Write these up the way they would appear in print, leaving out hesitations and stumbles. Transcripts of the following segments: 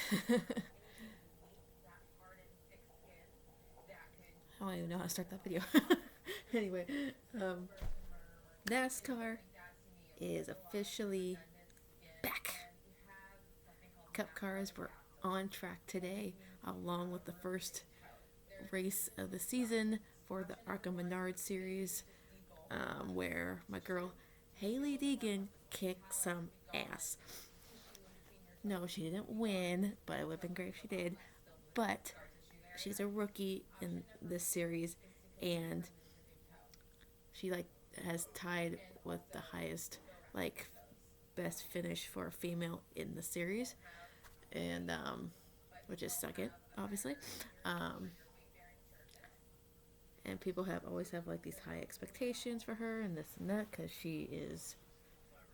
I don't even know how to start that video. Anyway, um, NASCAR is officially back. Cup cars were on track today, along with the first race of the season for the ARCA Menard series, where my girl Hayley Deegan kicked some ass. No, she didn't win, but it would have been great if she did. But she's a rookie in this series, and she like has tied with the highest like best finish for a female in the series, and which is second, obviously. Um, and people have always have like these high expectations for her and this and that because she is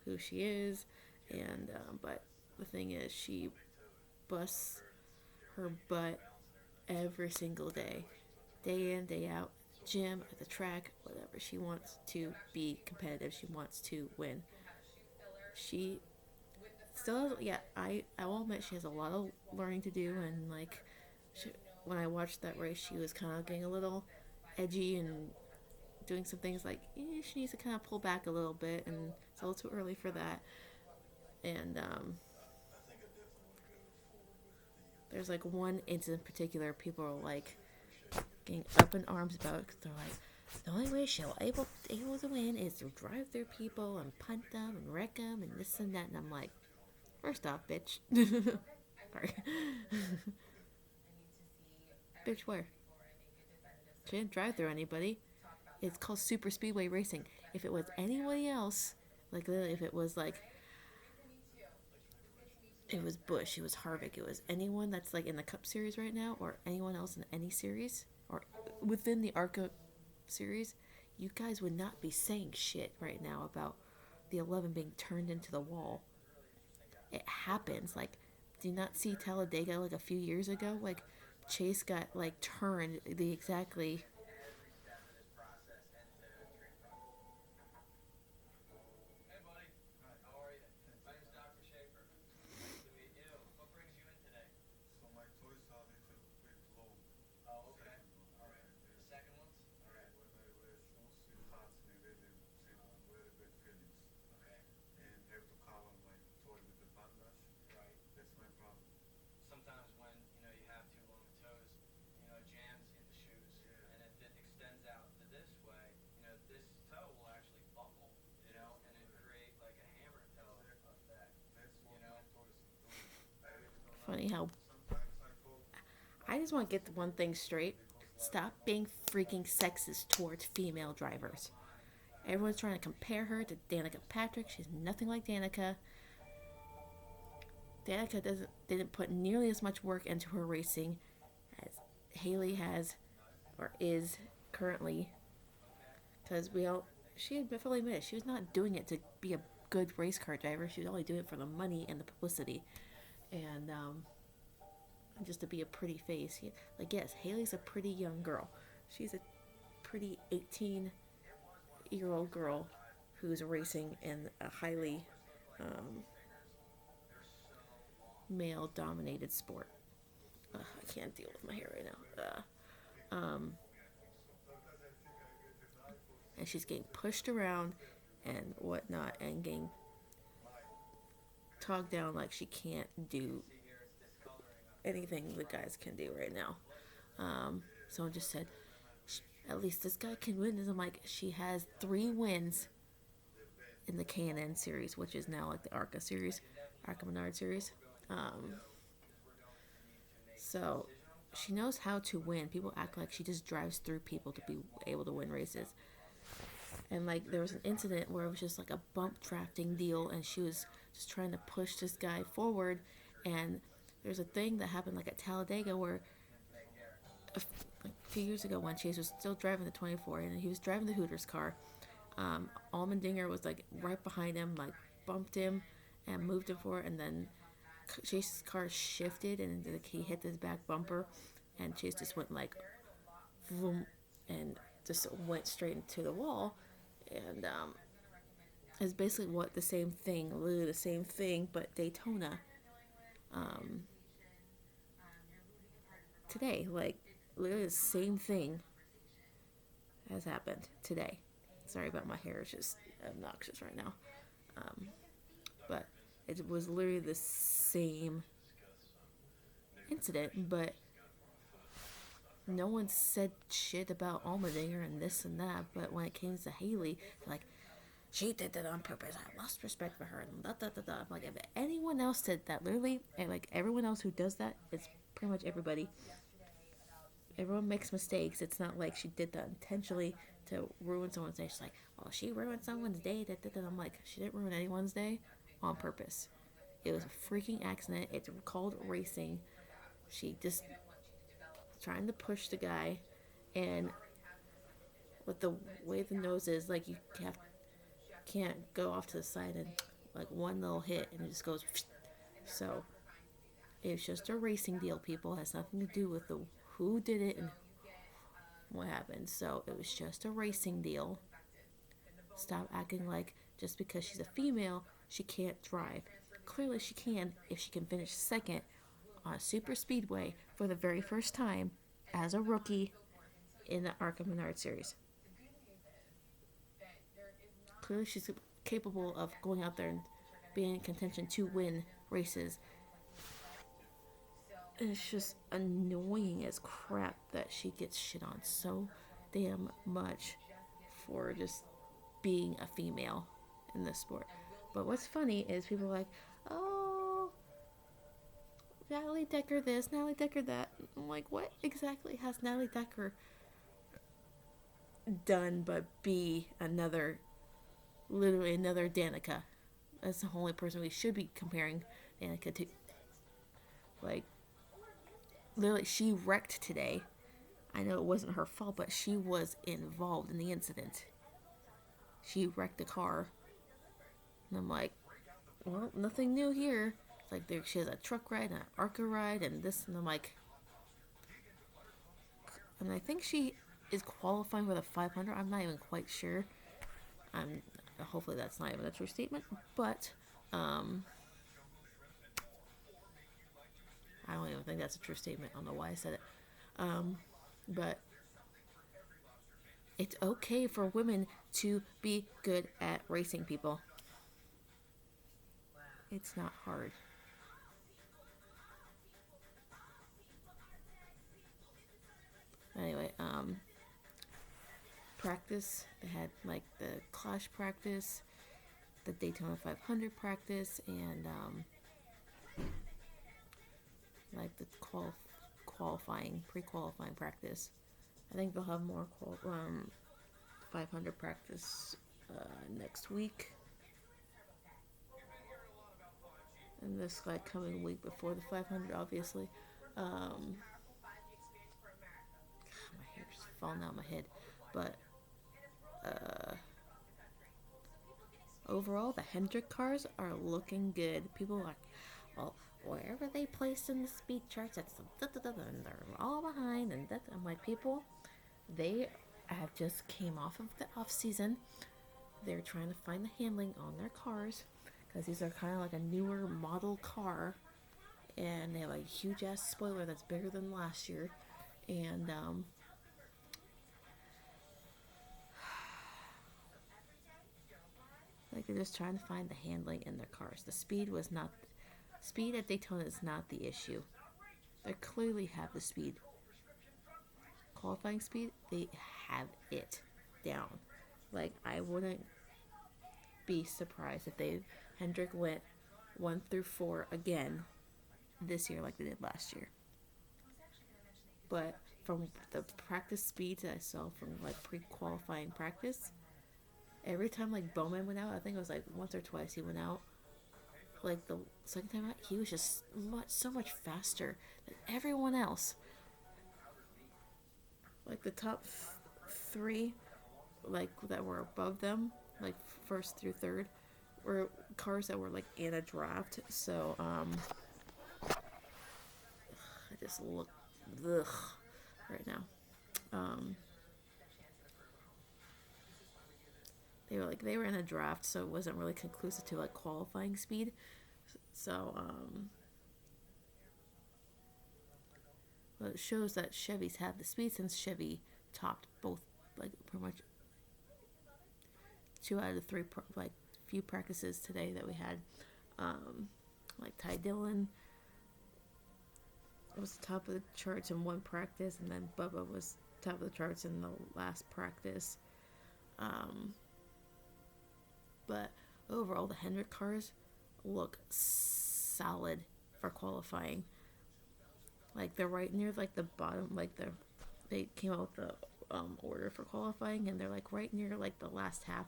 who she is, and but the thing is, she busts her butt every single day in, day out, gym, at the track, whatever. She wants to be competitive. She wants to win. She still, yeah, I will admit she has a lot of learning to do, and like, she, when I watched that race, she was kind of getting a little edgy and doing some things like she needs to kind of pull back a little bit, and it's a little too early for that. And there's like one incident in particular, people are like getting up in arms about it 'cause they're like, the only way she'll able to win is to drive through people and punt them and wreck them and this and that. And I'm like, first off, bitch. Sorry. Bitch, where? She didn't drive through anybody. It's called super speedway racing. If it was anybody else, like if it was like it was Bush, it was Harvick, it was anyone that's like in the Cup Series right now, or anyone else in any series, or within the ARCA series, you guys would not be saying shit right now about the 11 being turned into the wall. It happens. Like, did you not see Talladega like a few years ago? Like, Chase got like turned the exactly. Funny how I just want to get the one thing straight. Stop being freaking sexist towards female drivers. Everyone's trying to compare her to Danica Patrick. She's nothing like Danica. Danica didn't put nearly as much work into her racing as Hailie has or is currently. Because she had fully admitted she was not doing it to be a good race car driver. She was only doing it for the money and the publicity, and just to be a pretty face. Like, yes, Hailie's a pretty young girl. She's a pretty 18-year-old girl who's racing in a highly male-dominated sport. I can't deal with my hair right now. And she's getting pushed around and whatnot, and getting talked down like she can't do anything the guys can do right now. Someone just said, at least this guy can win. And I'm like, she has 3 wins in the K&N series, which is now like the ARCA series, ARCA Menard series. So she knows how to win. People act like she just drives through people to be able to win races. And like there was an incident where it was just like a bump drafting deal, and she was just trying to push this guy forward. And there's a thing that happened like at Talladega where a few years ago when Chase was still driving the 24 and he was driving the Hooters car, Allmendinger was like right behind him, like bumped him and moved him forward, and then Chase's car shifted and like he hit his back bumper, and Chase just went like vroom, and just went straight into the wall. And it's basically what the same thing, literally the same thing, but Daytona. today. Like, literally the same thing has happened today. Sorry about my hair, it's just obnoxious right now. Um, but it was literally the same incident, but no one said shit about Allmendinger and this and that. But when it came to Hailie, like, she did that on purpose. I lost respect for her. And da, da, da, da. I'm like, if anyone else did that, literally, and like everyone else who does that, it's pretty much everybody. Everyone makes mistakes. It's not like she did that intentionally to ruin someone's day. She's like, oh, she ruined someone's day. Da, da, da. I'm like, she didn't ruin anyone's day on purpose. It was a freaking accident. It's called racing. She just trying to push the guy, and with the way the nose is, like, you can't go off to the side and like one little hit and it just goes. So it's just a racing deal, people. It has nothing to do with the who did it and what happened. So it was just a racing deal. Stop acting like just because she's a female she can't drive. Clearly she can if she can finish second on a super speedway for the very first time as a rookie in the Arkham Menard series. Clearly she's capable of going out there and being in contention to win races. And it's just annoying as crap that she gets shit on so damn much for just being a female in this sport. But what's funny is people are like, oh, Natalie Decker this, Natalie Decker that. I'm like, what exactly has Natalie Decker done but be literally another Danica? That's the only person we should be comparing Danica to. Like, literally, she wrecked today. I know it wasn't her fault, but she was involved in the incident. She wrecked the car. And I'm like, well, nothing new here. It's like she has a truck ride and an ARCA ride and this, and I'm like, and I think she is qualifying for the 500. I'm not even quite sure. Hopefully that's not even a true statement, but I don't even think that's a true statement. I don't know why I said it. But it's okay for women to be good at racing, people. It's not hard. Anyway, practice. They had like the Clash practice, the Daytona 500 practice, and like the pre-qualifying practice. I think they'll have more 500 practice next week. And this like coming week before the 500, obviously. My hair just falling out of my head. But overall, the Hendrick cars are looking good. People are like, well, wherever they placed in the speed charts, that's and they're all behind. And I'm like, people, they have just came off of the off season. They're trying to find the handling on their cars because these are kind of like a newer model car, and they have a huge ass spoiler that's bigger than last year, and like they're just trying to find the handling in their cars. The speed at Daytona is not the issue. They clearly have the speed. Qualifying speed, they have it down. Like, I wouldn't be surprised if Hendrick went 1 through 4 again this year like they did last year. But from the practice speeds that I saw from like pre-qualifying practice, every time like Bowman went out, I think it was like once or twice he went out. Like the second time out, he was just so much faster than everyone else. Like the top 3, like that were above them, like first through third, were cars that were like in a draft. So I just look right now. They were in a draft, so it wasn't really conclusive to like qualifying speed. So but it shows that Chevys have the speed since Chevy topped both, like pretty much 2 out of 3 like few practices today that we had. Like Ty Dillon was top of the charts in one practice, and then Bubba was top of the charts in the last practice. But overall, the Hendrick cars look solid for qualifying. Like they're right near like the bottom, like they came out with the order for qualifying, and they're like right near like the last half,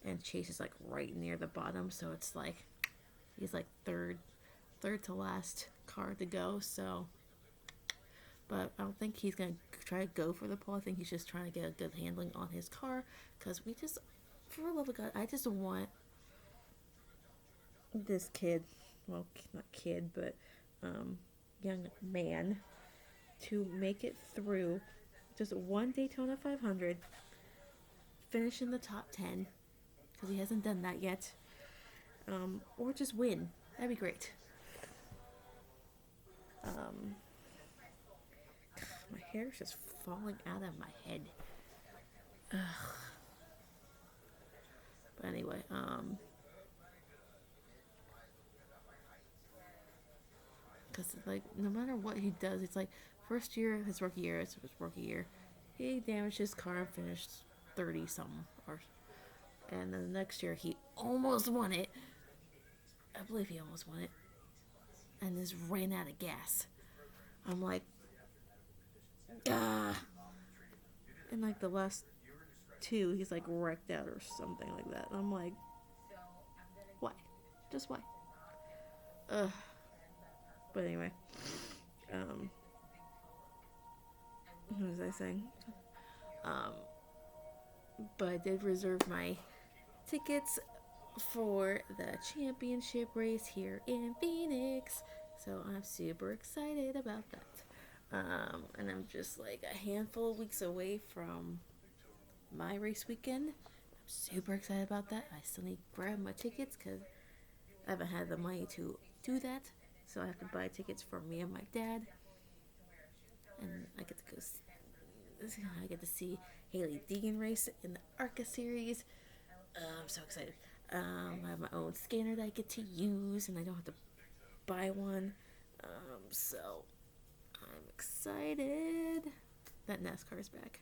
and Chase is like right near the bottom, so it's like he's like third to last car to go. So, but I don't think he's gonna try to go for the pole. I think he's just trying to get a good handling on his car, because we just, for the love of God, I just want this kid, well, not kid, but young man, to make it through just one Daytona 500, finish in the top 10, because he hasn't done that yet, or just win. That'd be great. My hair's just falling out of my head. Ugh. But anyway, because like no matter what he does, it's like first year, his rookie year, he damaged his car and finished 30 something, and then the next year he almost won it. I believe he almost won it, and just ran out of gas. I'm like, ah. And like the last 2, he's like wrecked out or something like that. And I'm like, why? Just why? But anyway, what was I saying? But I did reserve my tickets for the championship race here in Phoenix, so I'm super excited about that. And I'm just like a handful of weeks away from my race weekend. I'm super excited about that. I still need to grab my tickets because I haven't had the money to do that, so I have to buy tickets for me and my dad. And I get to see Hayley Deegan race in the ARCA series. I'm so excited. I have my own scanner that I get to use, and I don't have to buy one. So I'm excited that NASCAR is back.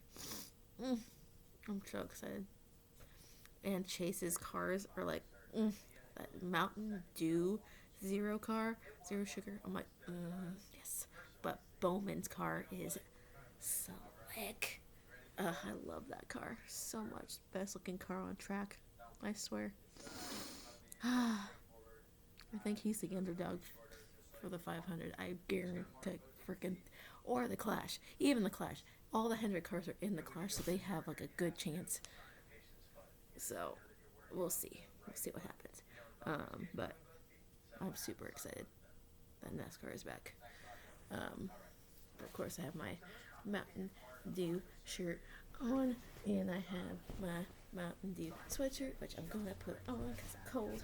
I'm so excited. And Chase's cars are like, that Mountain Dew Zero sugar. I'm like, yes. But Bowman's car is slick. I love that car so much. Best looking car on track, I swear. I think he's the underdog for the 500. I guarantee freaking, or the Clash. Even the Clash. All the Hendrick cars are in the Clash, so they have like a good chance. So we'll see. We'll see what happens. But I'm super excited that NASCAR is back. But of course, I have my Mountain Dew shirt on, and I have my Mountain Dew sweatshirt, which I'm gonna put on because I'm cold.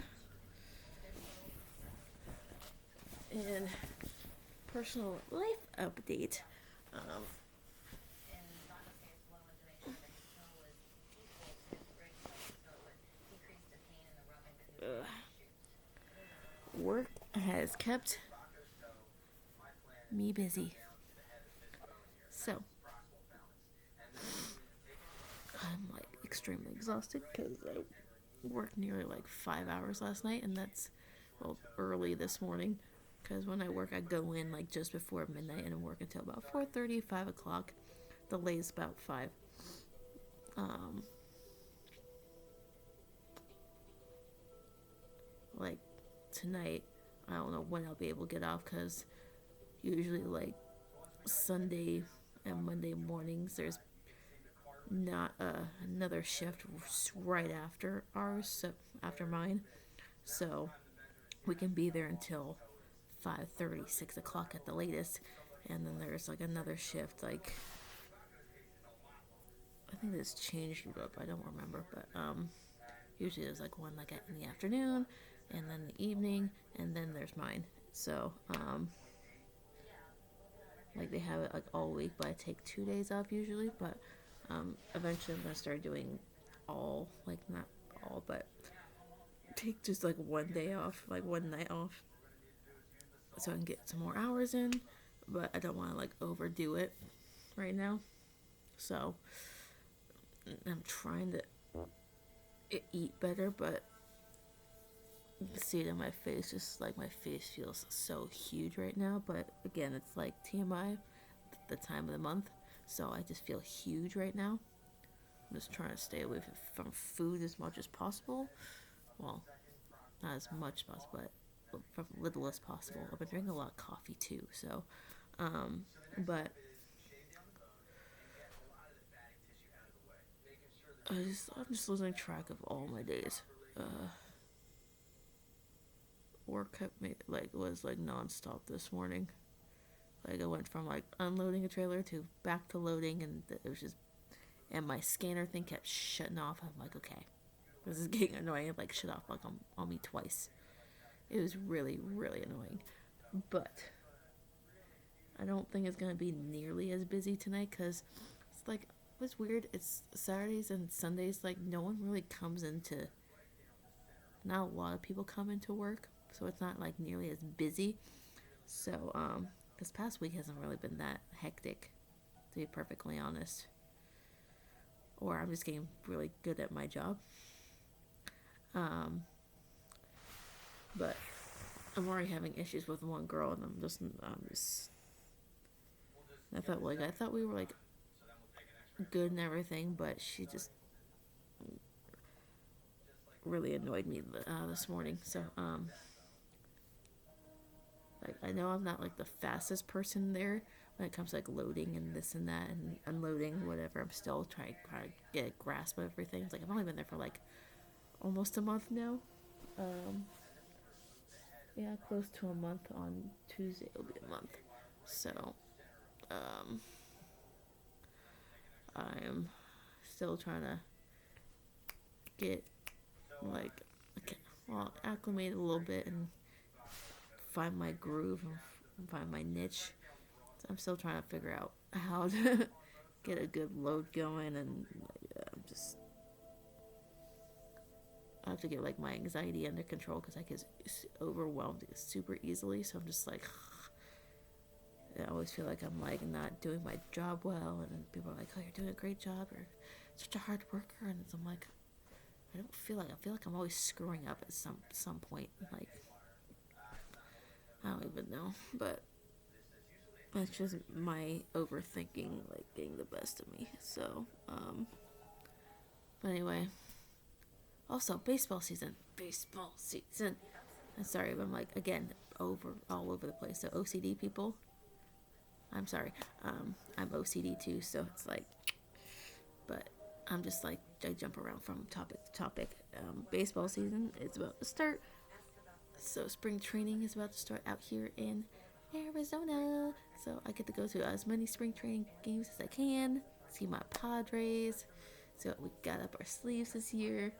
And personal life update. Work has kept me busy. So, I'm like extremely exhausted because I worked nearly like 5 hours last night, and that's, well, early this morning. Because when I work, I go in like just before midnight and work until about 4:30, 5 o'clock. The latest about 5. Like tonight, I don't know when I'll be able to get off, because usually like Sunday and Monday mornings there's not another shift right after ours, so after mine, so we can be there until 5:30, 6 o'clock at the latest, and then there's like another shift, like I think this changed it up, I don't remember, but usually there's like one like in the afternoon, and then the evening, and then there's mine. So Like they have it like all week, but I take 2 days off usually. But eventually I'm gonna start doing all, like not all, but take just like one day off, like one night off, so I can get some more hours in. But I don't want to like overdo it right now. So I'm trying to eat better, but you can see it in my face. Just like my face feels so huge right now. But again, it's like TMI, the time of the month. So I just feel huge right now. I'm just trying to stay away from food as much as possible. Well, not as much as possible, but from little as possible. I've been drinking a lot of coffee too. So, but I'm just losing track of all my days. Work kept me was like nonstop this morning. Like I went from like unloading a trailer to back to loading, and it was just, and my scanner thing kept shutting off. I'm like, okay, this is getting annoying. It like shut off like on me twice. It was really really annoying, but I don't think it's gonna be nearly as busy tonight because it's like what's weird. It's Saturdays and Sundays. Like no one really comes into. Not a lot of people come into work, so it's not like nearly as busy. So this past week hasn't really been that hectic, to be perfectly honest. Or I'm just getting really good at my job. But I'm already having issues with one girl, and I'm just I thought we were like good and everything, but she just really annoyed me this morning. So like I know I'm not like the fastest person there when it comes to like loading and this and that and unloading whatever. I'm still trying to get a grasp of everything. It's like I've only been there for like almost a month now. Yeah, close to a month. On Tuesday it'll be a month. So I'm still trying to get like acclimate a little bit and find my groove and find my niche. So I'm still trying to figure out how to get a good load going, and I have to get like my anxiety under control because I get overwhelmed super easily. So I'm just like I always feel like I'm like not doing my job well, and then people are like, "Oh, you're doing a great job," or "Such a hard worker," and I'm like, I feel like I'm always screwing up at some point. Like I don't even know, but that's just my overthinking, like getting the best of me. So, but anyway. Also, baseball season. I'm sorry, but I'm like again all over the place. So OCD people. I'm sorry. I'm OCD too, so it's like, but I'm just like I jump around from topic to topic. Baseball season is about to start. So spring training is about to start out here in Arizona. So I get to go to as many spring training games as I can. See my Padres. See what we got up our sleeves this year.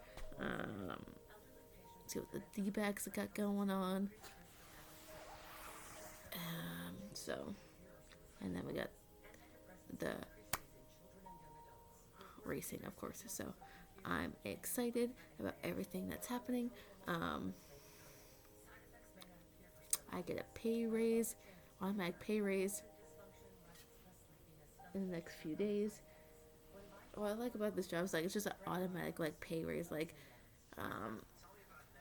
See what the D-backs got going on. So, and then we got the racing, of course. So I'm excited about everything that's happening. I get a pay raise, automatic pay raise in the next few days. What I like about this job is like it's just an automatic like pay raise. Like,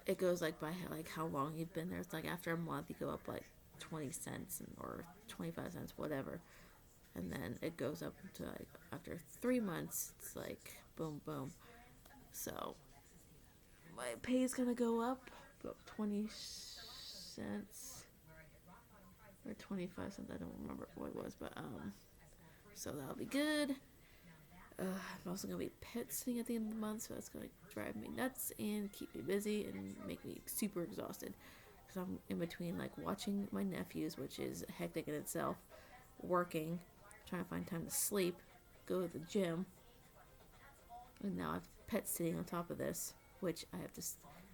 it goes like by how long you've been there. It's like after a month you go up like 20 cents or 25 cents, whatever, and then it goes up to like after 3 months it's like boom boom. So my pay is gonna go up about 20 cents or 25 cents. I don't remember what it was, but so that'll be good. I'm also gonna be pet sitting at the end of the month, so that's gonna drive me nuts and keep me busy and make me super exhausted. Because I'm in between like watching my nephews, which is hectic in itself, working, trying to find time to sleep, go to the gym, and now I've pet sitting on top of this, which I have to.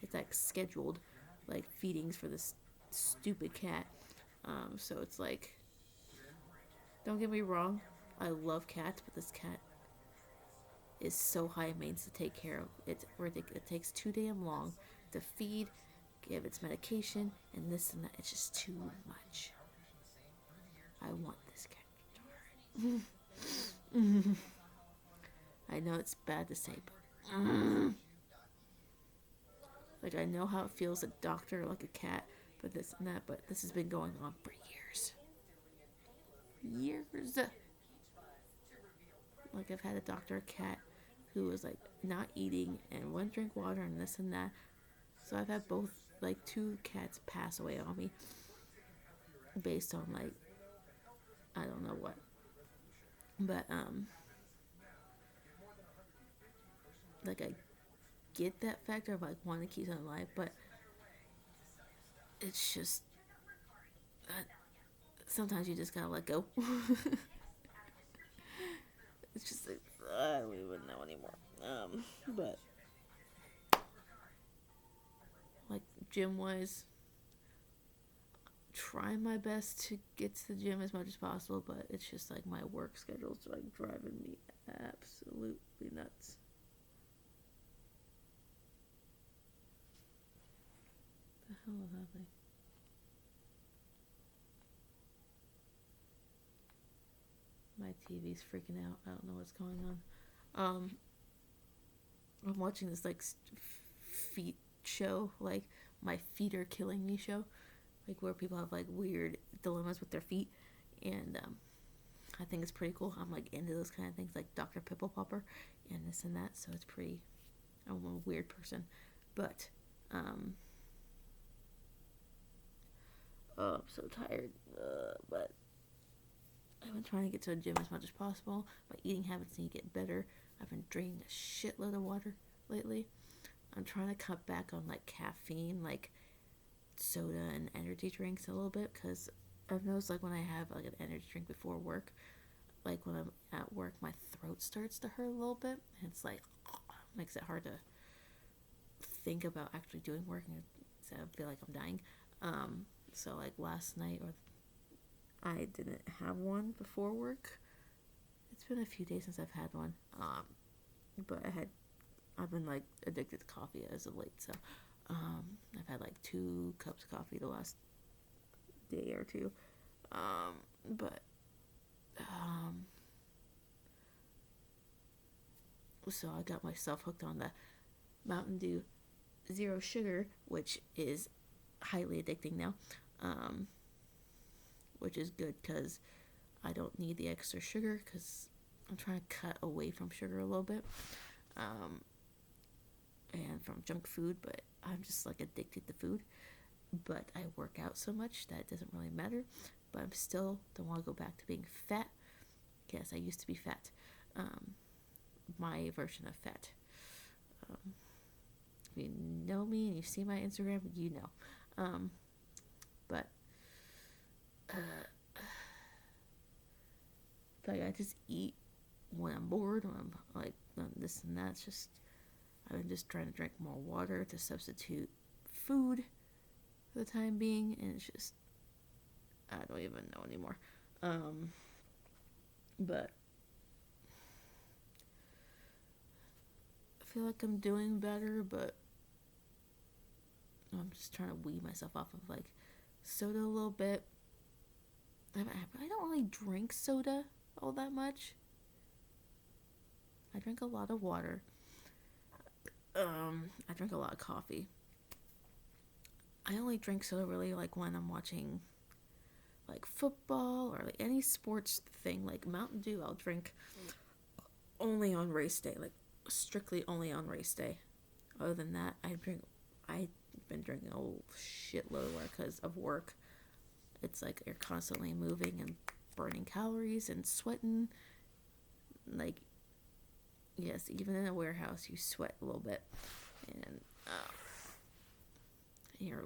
It's like scheduled, like feedings for this stupid cat. So it's like Don't get me wrong, I love cats, but this cat is so high maintenance to take care of. It's ridiculous. It takes too damn long to feed, give its medication, and this and that. It's just too much. I want this cat to die. I know it's bad to say, but like I know how it feels a doctor like a cat, but this and that. But this has been going on for years. Years. Like I've had a doctor cat who was like not eating and wouldn't drink water and this and that. So I've had both like two cats pass away on me based on like I don't know what. But like I get that factor of like wanting to keep them alive, but it's just sometimes you just gotta let go. It's just like I don't even know anymore. But like gym wise, trying my best to get to the gym as much as possible, but it's just like my work schedule's like driving me absolutely nuts. The hell is happening? My TV's freaking out. I don't know what's going on. I'm watching this like feet show, like my feet are killing me show, like where people have like weird dilemmas with their feet, and I think it's pretty cool. I'm like into those kind of things, like Dr. Pimple Popper and this and that. So it's pretty. I'm a weird person, but oh, I'm so tired. But I've been trying to get to the gym as much as possible. My eating habits need to get better. I've been drinking a shitload of water lately. I'm trying to cut back on like caffeine, like soda and energy drinks a little bit, because I've noticed like when I have like an energy drink before work, like when I'm at work, my throat starts to hurt a little bit, and it's like makes it hard to think about actually doing work, and so I feel like I'm dying. So like last night, or I didn't have one before work. It's been a few days since I've had one. But I've been like addicted to coffee as of late. So, I've had like 2 cups of coffee the last day or two. So I got myself hooked on the Mountain Dew Zero Sugar, which is highly addicting now. Which is good because I don't need the extra sugar, because I'm trying to cut away from sugar a little bit, and from junk food, but I'm just like addicted to food. But I work out so much that it doesn't really matter, but I'm still don't want to go back to being fat. Yes, I used to be fat. My version of fat. If you know me and you see my Instagram, you know. But like I just eat when I'm bored, when I'm like this and that. It's just I've been just trying to drink more water to substitute food for the time being, and it's just I don't even know anymore. But I feel like I'm doing better, but I'm just trying to wean myself off of like soda a little bit. I don't really drink soda all that much. I drink a lot of water. I drink a lot of coffee. I only drink soda really like when I'm watching like football or like any sports thing. Like Mountain Dew I'll drink only on race day, like strictly only on race day. Other than that, I've been drinking a whole shitload because of work. It's like you're constantly moving and burning calories and sweating. Like, yes, even in a warehouse, you sweat a little bit. And you're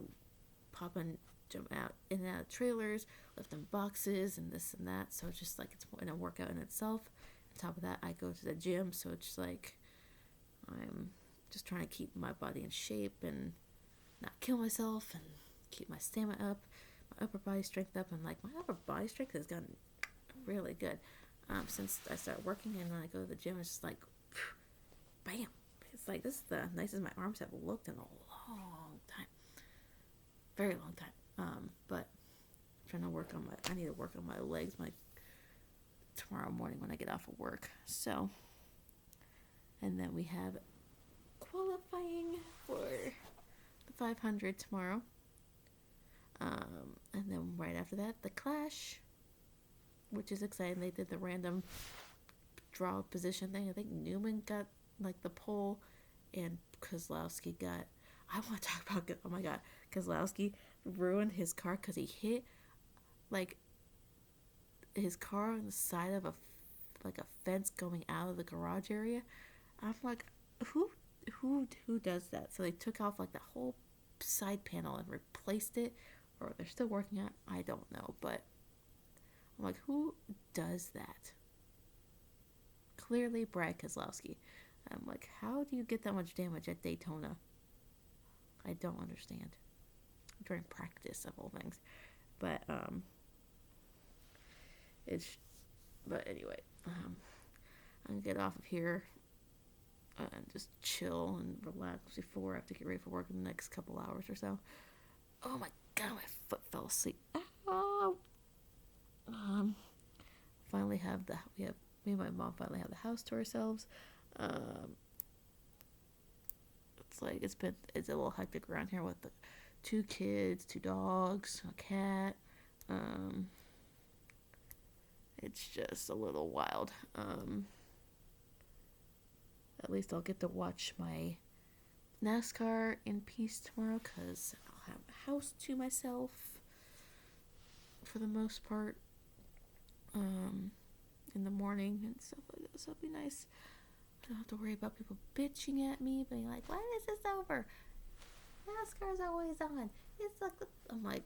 popping, jumping out in and out of trailers, lifting boxes and this and that. So it's just like it's a workout in itself. On top of that, I go to the gym. So it's just like I'm just trying to keep my body in shape and not kill myself and keep my stamina up, my upper body strength up, and like my upper body strength has gotten really good. Since I started working and then I go to the gym, it's just like, bam. It's like, this is the nicest my arms have looked in a long time. Very long time. But I'm trying to work on I need to work on my legs tomorrow morning when I get off of work. So, and then we have qualifying for the 500 tomorrow. And then right after that, the Clash, which is exciting. They did the random draw position thing. I think Newman got like the pole, and Kozlowski got. I want to talk about. Oh my God, Kozlowski ruined his car because he hit like his car on the side of a fence going out of the garage area. I'm like, who does that? So they took off like the whole side panel and replaced it, or they're still working on it. I don't know, but I'm like, who does that? Clearly Brad Keselowski. I'm like, how do you get that much damage at Daytona? I don't understand. During practice of all things. But anyway, I'm gonna get off of here and just chill and relax before I have to get ready for work in the next couple hours or so. Oh my God, my foot fell asleep. Ow. Me and my mom finally have the house to ourselves. It's like it's a little hectic around here with the 2 kids, 2 dogs, a cat. It's just a little wild. At least I'll get to watch my NASCAR in peace tomorrow because I'll have a house to myself for the most part. In the morning and stuff like that. So it'll be nice. I don't have to worry about people bitching at me, being like, "When is this over? NASCAR's always on." It's like I'm like,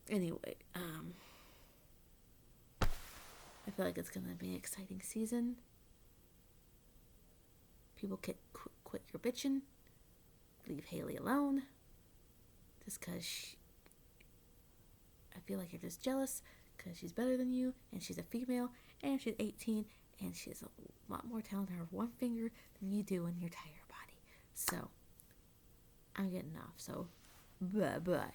anyway. I feel like it's gonna be an exciting season. People can quit your bitching. Leave Hayley alone. Just because I feel like you're just jealous. Because she's better than you, and she's a female, and she's 18, and she has a lot more talent in her one finger than you do in your entire body. So, I'm getting off. So, bye-bye.